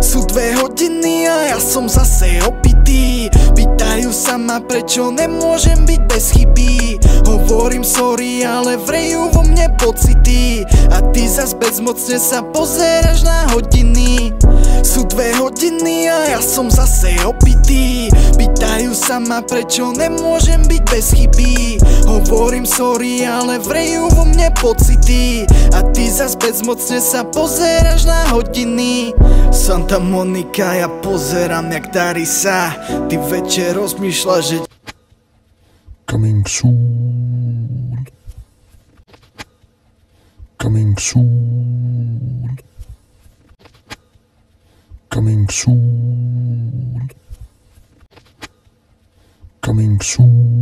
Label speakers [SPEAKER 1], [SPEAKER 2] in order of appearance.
[SPEAKER 1] Sú 2 hodiny a ja som zase opitý. Pýtajú sa ma, prečo nemôžem byť bez chyby. Hovorím sorry, ale vrejú vo mne pocity. A ty zas bezmocne sa pozeráš na hodiny. Sú 2 hodiny a ja som zase opitý. Pýtajú sa ma, prečo nemôžem byť bez chyby. Hovorím sorry, ale vrejú vo mne pocity. A ty zas bezmocne sa pozeráš na hodiny. Santa Monika, ja pozerám, jak darí sa. Ty večer rozmýšľaš, že
[SPEAKER 2] Coming soon. Coming soon. Coming soon. Coming soon.